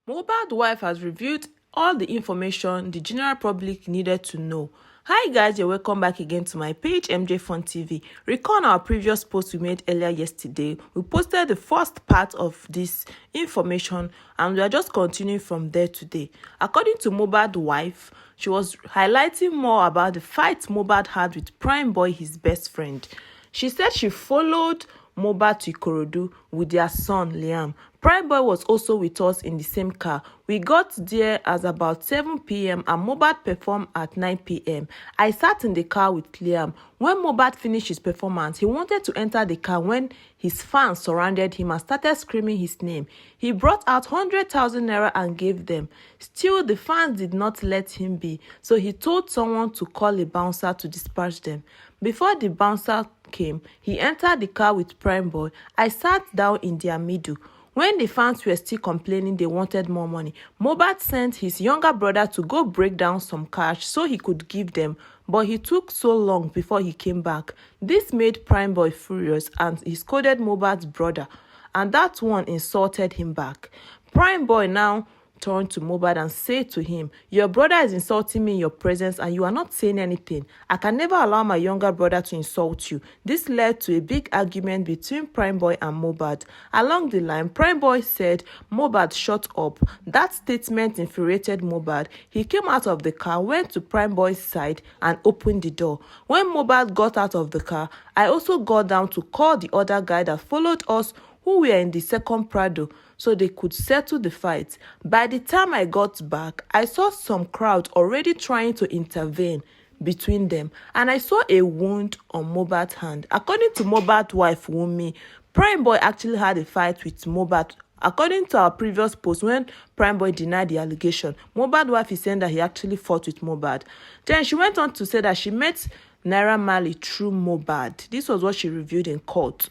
Mohbad wife has revealed all the information the general public needed to know. Hi guys, you're welcome back again to my page, MJ Fun TV. Recall our previous post we made earlier yesterday. We posted the first part of this information and we are just continuing from there today. According to Mohbad wife, she was highlighting more about the fight Mohbad had with Prime Boy, his best friend. She said she followed Mohbad to Ikorodu with their son Liam. Prime Boy was also with us in the same car. We got there at about 7 p.m. and Mohbad performed at 9 p.m. I sat in the car with Liam. When Mohbad finished his performance, he wanted to enter the car when his fans surrounded him and started screaming his name. He brought out 100,000 naira and gave them. Still, the fans did not let him be, so he told someone to call a bouncer to dispatch them. Before the bouncer came, he entered the car with Prime Boy. I sat down in their middle. When the fans were still complaining they wanted more money, Mohbad sent his younger brother to go break down some cash so he could give them, but he took so long before he came back. This made Prime Boy furious and he scolded Mohbad's brother, and that one insulted him back. Prime Boy now turned to Mohbad and said to him, "Your brother is insulting me in your presence and you are not saying anything. I can never allow my younger brother to insult you." This led to a big argument between Prime Boy and Mohbad. Along the line, Prime Boy said, "Mohbad, shut up." That statement infuriated Mohbad. He came out of the car, went to Prime Boy's side and opened the door. When Mohbad got out of the car, I also got down to call the other guy that followed us who were in the second Prado so they could settle the fight. By the time I got back, I saw some crowd already trying to intervene between them, and I saw a wound on Mohbad's hand. According to Mohbad's wife, Wunmi, Prime Boy actually had a fight with Mohbad. According to our previous post, when Prime Boy denied the allegation, Mohbad's wife is saying that he actually fought with Mohbad. Then she went on to say that she met Naira Marley through Mohbad. This was what she revealed in court.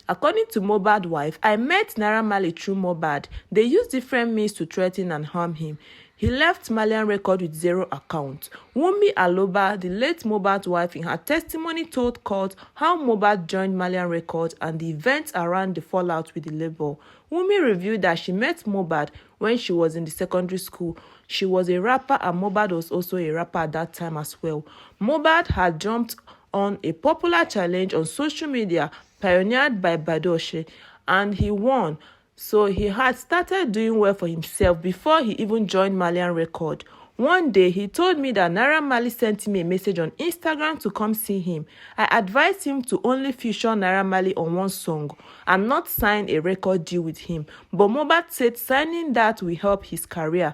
According to Mohbad's wife, "I met Naira Marley through Mohbad. They used different means to threaten and harm him. He left Malian record with 0 account." Wunmi Aloba, the late Mohbad's wife, in her testimony told court how Mohbad joined Malian record and the events around the fallout with the label. Wunmi revealed that she met Mohbad when she was in the secondary school. She was a rapper and Mohbad was also a rapper at that time as well. Mohbad had jumped on a popular challenge on social media pioneered by Badoshe, and he won. So he had started doing well for himself before he even joined Malian Record. One day, he told me that Naira Marley sent him a message on Instagram to come see him. I advised him to only feature Naira Marley on one song and not sign a record deal with him. But Mohbad said signing that will help his career.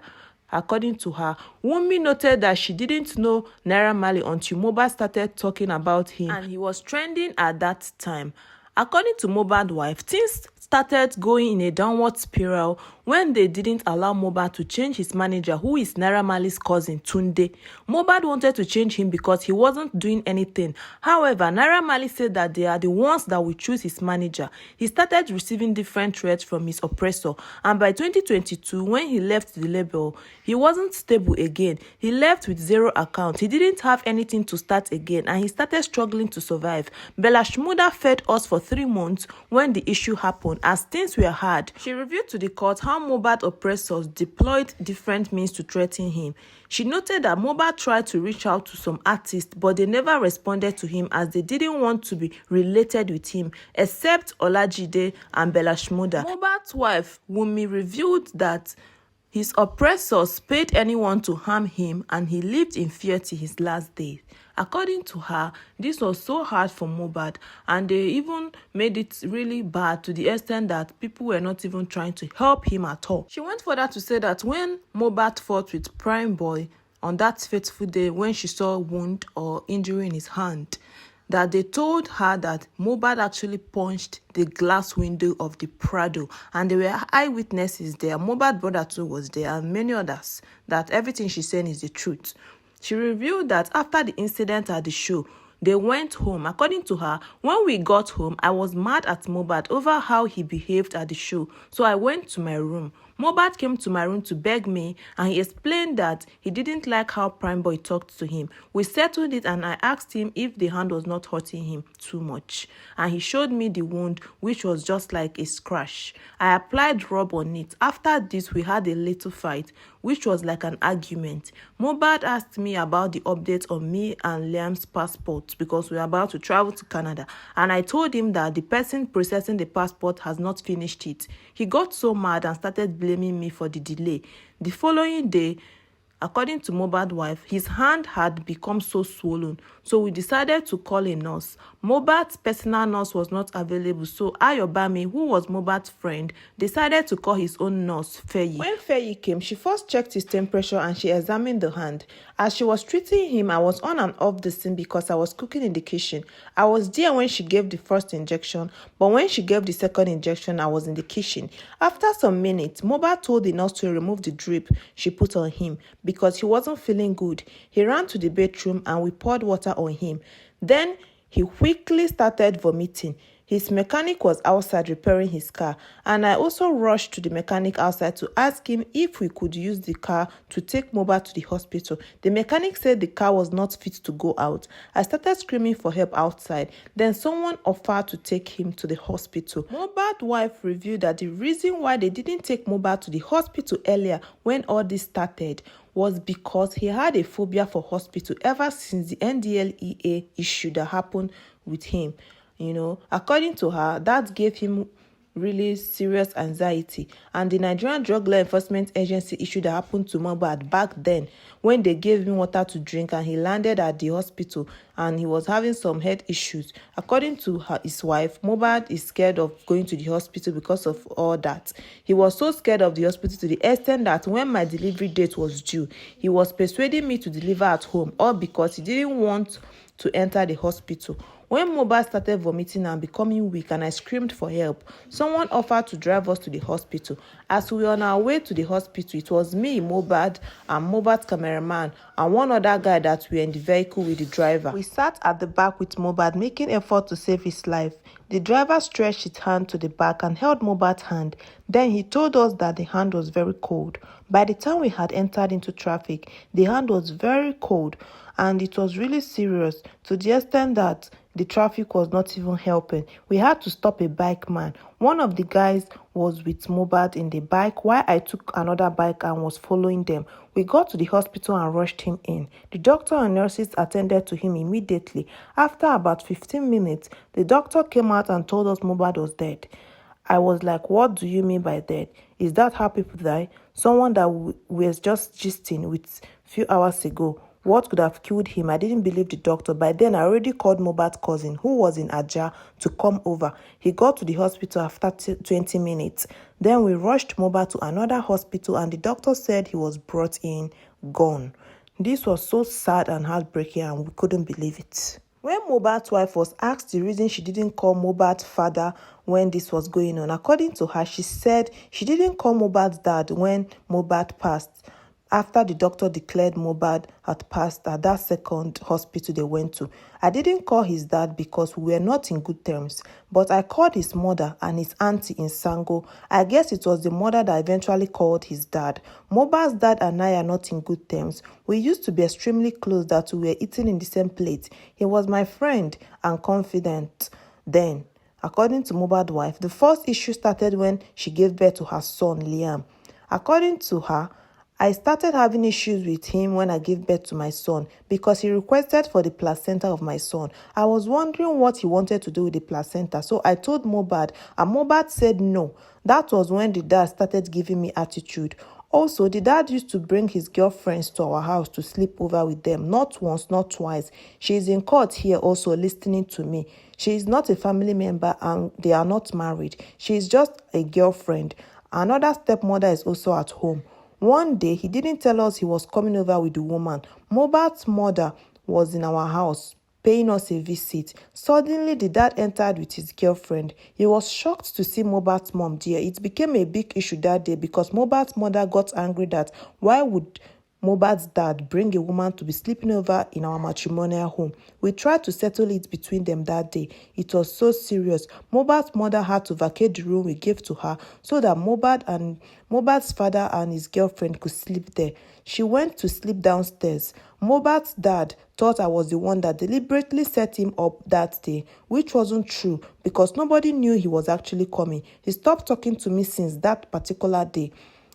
According to her, Wunmi noted that she didn't know Naira Marley until Mohbad started talking about him and he was trending at that time. According to Mohbad's wife, things started going in a downward spiral when they didn't allow Mohbad to change his manager, who is Naira Marley's cousin, Tunde. Mohbad wanted to change him because he wasn't doing anything. However, Naira Marley said that they are the ones that will choose his manager. He started receiving different threats from his oppressor, and by 2022, when he left the label, he wasn't stable again. He left with 0 account. He didn't have anything to start again, and he started struggling to survive. Bella Shmurda fed us for 3 months when the issue happened, as things were hard. She revealed to the court how Mohbad oppressors deployed different means to threaten him. She noted that Mohbad tried to reach out to some artists, but they never responded to him as they didn't want to be related with him, except Olajide and Bella Shmurda. Mohbad's wife, Wunmi, revealed that his oppressors paid anyone to harm him and he lived in fear till his last days. According to her, this was so hard for Mohbad, and they even made it really bad to the extent that people were not even trying to help him at all. She went further to say that when Mohbad fought with Prime Boy on that fateful day when she saw a wound or injury in his hand, that they told her that Mohbad actually punched the glass window of the Prado, and there were eyewitnesses there. Mohbad's brother too was there, and many others, that everything she's saying is the truth. She revealed that after the incident at the show, they went home. According to her, when we got home, I was mad at Mohbad over how he behaved at the show, so I went to my room. Mohbad came to my room to beg me, and he explained that he didn't like how Prime Boy talked to him. We settled it, and I asked him if the hand was not hurting him too much, and he showed me the wound, which was just like a scratch. I applied rub on it. After this, we had a little fight, which was like an argument. Mohbad asked me about the update on me and Liam's passports because we are about to travel to Canada, and I told him that the person processing the passport has not finished it. He got so mad and started blaming me for the delay. The following day, according to Mohbad's wife, his hand had become so swollen, so we decided to call a nurse. Mohbad's personal nurse was not available, so Ayobami, who was Mohbad's friend, decided to call his own nurse, Feyi. When Feyi came, she first checked his temperature and she examined the hand. As she was treating him, I was on and off the scene because I was cooking in the kitchen. I was there when she gave the first injection, but when she gave the second injection, I was in the kitchen. After some minutes, Mohbad told the nurse to remove the drip she put on him because he wasn't feeling good. He ran to the bedroom and we poured water on him. Then he quickly started vomiting. His mechanic was outside repairing his car, and I also rushed to the mechanic outside to ask him if we could use the car to take Mohbad to the hospital. The mechanic said the car was not fit to go out. I started screaming for help outside. Then someone offered to take him to the hospital. Mohbad's wife revealed that the reason why they didn't take Mohbad to the hospital earlier when all this started was because he had a phobia for hospital ever since the NDLEA issue that happened with him. According to her, that gave him really serious anxiety. And the Nigerian Drug Law Enforcement Agency issue that happened to Mohbad back then, when they gave him water to drink and he landed at the hospital and he was having some health issues. According to his wife, Mohbad is scared of going to the hospital because of all that. He was so scared of the hospital to the extent that when my delivery date was due, he was persuading me to deliver at home, all because he didn't want to enter the hospital. When Mohbad started vomiting and becoming weak and I screamed for help, someone offered to drive us to the hospital. As we were on our way to the hospital, it was me, Mohbad, and Mohbad's cameraman, and one other guy that were in the vehicle with the driver. We sat at the back with Mohbad, making effort to save his life. The driver stretched his hand to the back and held Mohbad's hand. Then he told us that the hand was very cold. By the time we had entered into traffic, the hand was very cold, and it was really serious to the extent that the traffic was not even helping. We had to stop a bike man. One of the guys was with Mohbad in the bike while I took another bike and was following them. We got to the hospital and rushed him in. The doctor and nurses attended to him immediately. After about 15 minutes, the doctor came out and told us Mohbad was dead. I was like, what do you mean by dead? Is that how people die? Someone that was just gisting with a few hours ago. What could have killed him? I didn't believe the doctor. By then, I already called Mohbad's cousin, who was in Ajah, to come over. He got to the hospital after 20 minutes. Then we rushed Mohbad to another hospital, and the doctor said he was brought in, gone. This was so sad and heartbreaking, and we couldn't believe it. When Mohbad's wife was asked the reason she didn't call Mohbad's father when this was going on, according to her, she said she didn't call Mohbad's dad when Mohbad passed. After the doctor declared Mohbad had passed at that second hospital they went to. I didn't call his dad because we were not in good terms, but I called his mother and his auntie in Sango. I guess it was the mother that eventually called his dad. Mohbad's dad and I are not in good terms. We used to be extremely close that we were eating in the same plate. He was my friend and confidant then. According to Mohbad's wife, the first issue started when she gave birth to her son, Liam. According to her, I started having issues with him when I gave birth to my son because he requested for the placenta of my son. I was wondering what he wanted to do with the placenta, so I told Mohbad, and Mohbad said no. That was when the dad started giving me attitude. Also, the dad used to bring his girlfriends to our house to sleep over with them, not once, not twice. She is in court here also listening to me. She is not a family member and they are not married. She is just a girlfriend. Another stepmother is also at home. One day, he didn't tell us he was coming over with the woman. Mohbad's mother was in our house, paying us a visit. Suddenly, the dad entered with his girlfriend. He was shocked to see Mohbad's mom there. It became a big issue that day because Mohbad's mother got angry that why would Mohbad's dad bring a woman to be sleeping over in our matrimonial home. We tried to settle it between them that day. It was so serious. Mohbad's mother had to vacate the room we gave to her so that Mohbad's father and his girlfriend could sleep there. She went to sleep downstairs. Mohbad's dad thought I was the one that deliberately set him up that day, which wasn't true because nobody knew he was actually coming. He stopped talking to me since that particular day.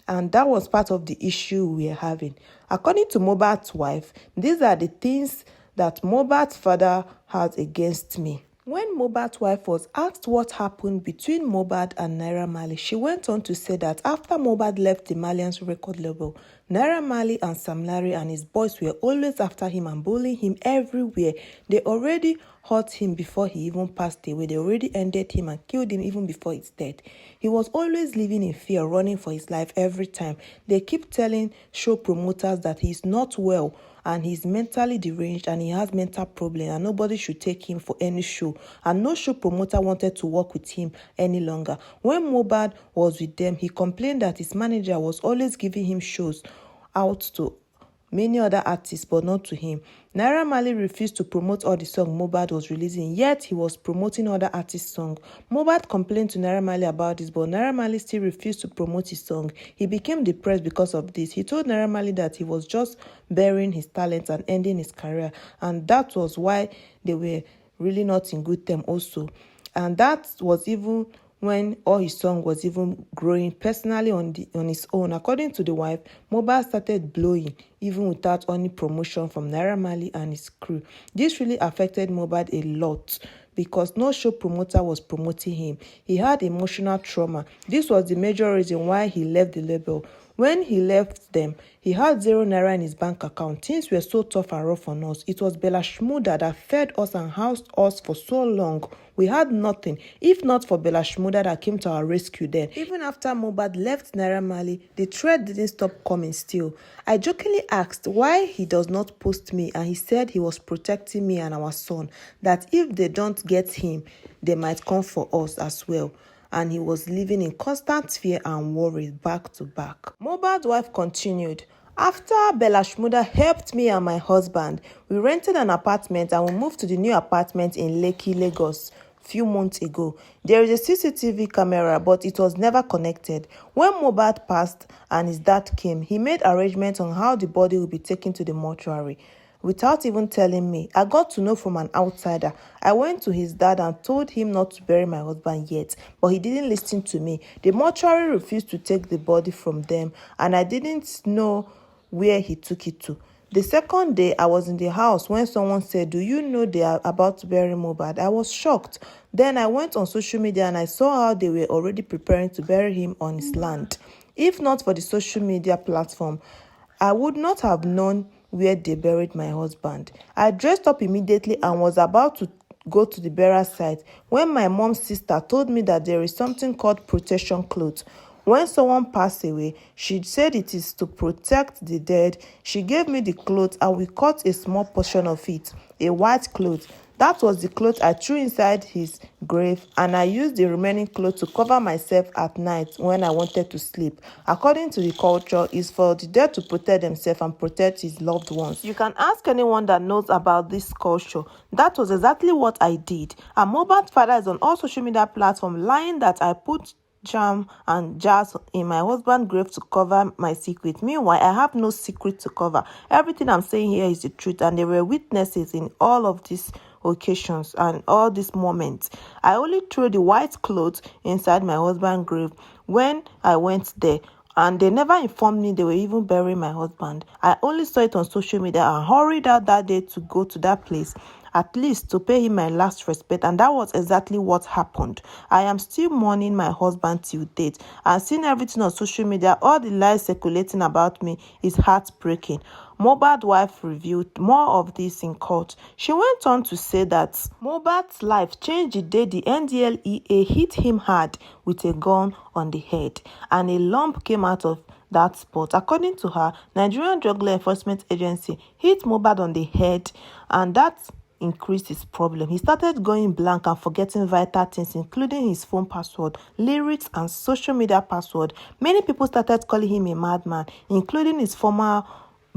And that was part of the issue we are having. According to Mohbad's wife, these are the things that Mohbad's father has against me. When Mohbad's wife was asked what happened between Mohbad and Naira Marley, she went on to say that after Mohbad left the Malian's record label, Naira Marley and Sam Larry and his boys were always after him and bullying him everywhere. They already hurt him before he even passed away. They already ended him and killed him even before his death. He was always living in fear, running for his life every time. They keep telling show promoters that he's not well and he's mentally deranged and he has mental problems and nobody should take him for any show. And no show promoter wanted to work with him any longer. When Mohbad was with them, he complained that his manager was always giving him shows out to many other artists, but not to him. Naira Marley refused to promote all the songs Mohbad was releasing, yet he was promoting other artists' songs. Mohbad complained to Naira Marley about this, but Naira Marley still refused to promote his song. He became depressed because of this. He told Naira Marley that he was just burying his talent and ending his career, and that was why they were really not in good terms also. And that was even when all his song was even growing personally on his own. According to the wife, Mohbad started blowing even without any promotion from Naira Marley and his crew. This really affected Mohbad a lot because no show promoter was promoting him. He had emotional trauma. This was the major reason why he left the label. When he left them, he had 0 naira in his bank account. Things were so tough and rough on us. It was Bella Shmurda that fed us and housed us for so long. We had nothing, if not for Bella Shmurda that came to our rescue then. Even after Mohbad left Naira Marley, the threat didn't stop coming still. I jokingly asked why he does not post me, and he said he was protecting me and our son, that if they don't get him, they might come for us as well. And he was living in constant fear and worry back to back. Mohbad's wife continued, after Bella Shmurda helped me and my husband, we rented an apartment and we moved to the new apartment in Lekki, Lagos few months ago. There is a CCTV camera, but it was never connected. When Mohbad passed and his dad came, he made arrangements on how the body would be taken to the mortuary. Without even telling me, I got to know from an outsider. I went to his dad and told him not to bury my husband yet, but he didn't listen to me. The mortuary refused to take the body from them, and I didn't know where he took it to. The second day, I was in the house when someone said, do you know they are about to bury Mohbad? I was shocked. Then I went on social media and I saw how they were already preparing to bury him on his land. If not for the social media platform, I would not have known where they buried my husband. I dressed up immediately and was about to go to the burial site when my mom's sister told me that there is something called protection clothes. When someone passed away, she said it is to protect the dead. She gave me the clothes and we cut a small portion of it, a white cloth. That was the cloth I threw inside his grave, and I used the remaining clothes to cover myself at night when I wanted to sleep. According to the culture, it's for the dead to protect themselves and protect his loved ones. You can ask anyone that knows about this culture. That was exactly what I did. And Mohbad's father is on all social media platforms lying that I put jam and jazz in my husband's grave to cover my secret. Meanwhile, I have no secret to cover. Everything I'm saying here is the truth, and there were witnesses in all of these occasions and all these moments. I only threw the white clothes inside my husband's grave when I went there, and they never informed me they were even burying my husband. I only saw it on social media and hurried out that day to go to that place, at least to pay him my last respect, and that was exactly what happened. I am still mourning my husband till date, and seeing everything on social media, all the lies circulating about me, is heartbreaking. Mohbad wife revealed more of this in court. She went on to say that Mohbad's life changed the day the NDLEA hit him hard with a gun on the head, and a lump came out of that spot. According to her, Nigerian Drug Law Enforcement Agency hit Mohbad on the head, and that increased his problem. He started going blank and forgetting vital things, including his phone password, lyrics, and social media password. Many people started calling him a madman, including his former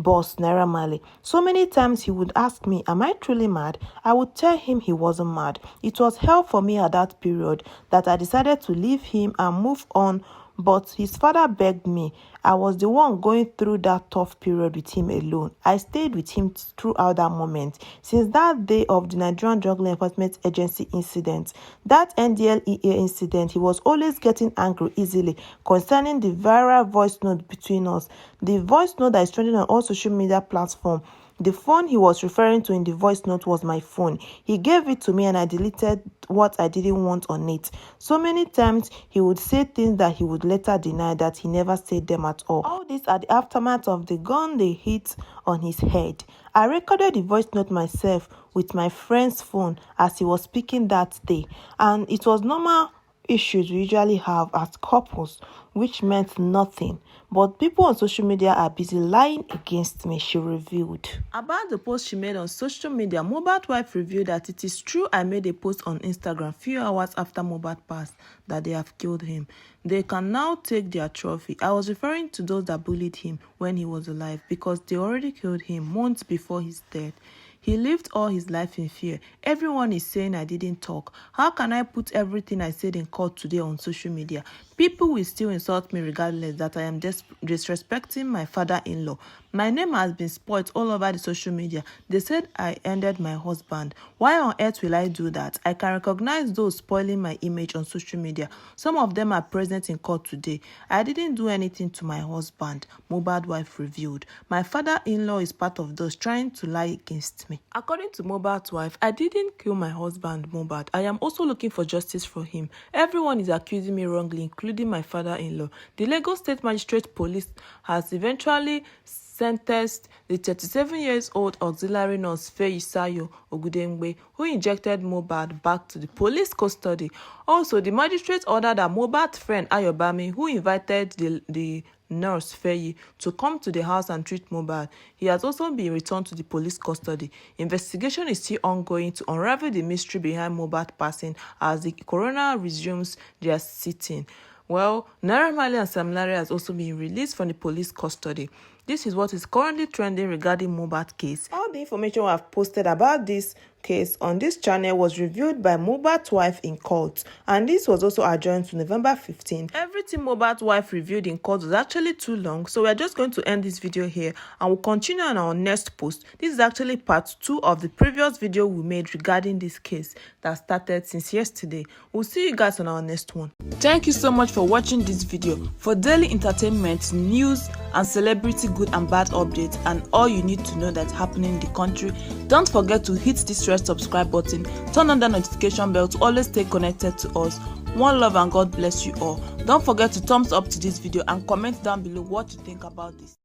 boss Naira Marley. So many times he would ask me, am I truly mad? I would tell him he wasn't mad. It was hell for me at that period that I decided to leave him and move on, but his father begged me. I was the one going through that tough period with him alone. I stayed with him throughout that moment. Since that day of the Nigerian Drug Law Enforcement Agency incident, that NDLEA incident, he was always getting angry easily concerning the viral voice note between us. The voice note that is trending on all social media platforms. The phone he was referring to in the voice note was my phone. He gave it to me and I deleted what I didn't want on it. So many times he would say things that he would later deny that he never said them at all. All this are the aftermath of the gun they hit on his head. I recorded the voice note myself with my friend's phone as he was speaking that day, and it was normal issues we usually have as couples, which meant nothing. But people on social media are busy lying against me, she revealed. About the post she made on social media, Mohbad wife revealed that it is true I made a post on Instagram few hours after Mohbad passed that they have killed him. They can now take their trophy. I was referring to those that bullied him when he was alive because they already killed him months before his death. He lived all his life in fear. Everyone is saying I didn't talk. How can I put everything I said in court today on social media? People will still insult me regardless that I am disrespecting my father-in-law. My name has been spoiled all over the social media. They said I ended my husband. Why on earth will I do that? I can recognize those spoiling my image on social media. Some of them are present in court today. I didn't do anything to my husband, Mohbad wife revealed. My father-in-law is part of those trying to lie against me. According to Mohbad's wife, I didn't kill my husband, Mohbad. I am also looking for justice for him. Everyone is accusing me wrongly, including my father-in-law. The Lagos State Magistrate Police has eventually sentenced the 37-year-old auxiliary nurse Feyisayo Ogudengbe, who injected Mohbad, back to the police custody. Also, the magistrate ordered that Mohbad's friend Ayobami, who invited the nurse Feyi to come to the house and treat Mohbad, he has also been returned to the police custody. Investigation is still ongoing to unravel the mystery behind Mohbad passing as the coroner resumes their sitting. Well, Naira Marley and Sam Larry has also been released from the police custody. This is what is currently trending regarding Mohbad case. All the information we have posted about this case on this channel was reviewed by Mohbad's wife in court, and this was also adjourned to November 15. Everything Mohbad's wife reviewed in court was actually too long, so we are just going to end this video here and we'll continue on our next post. This is actually part 2 of the previous video we made regarding this case that started since yesterday. We'll see you guys on our next one. Thank you so much for watching this video. For daily entertainment, news and celebrity good and bad updates and all you need to know that's happening in the country, don't forget to hit this red subscribe button, turn on the notification bell to always stay connected to us. One love and God bless you all. Don't forget to thumbs up to this video and comment down below what you think about this.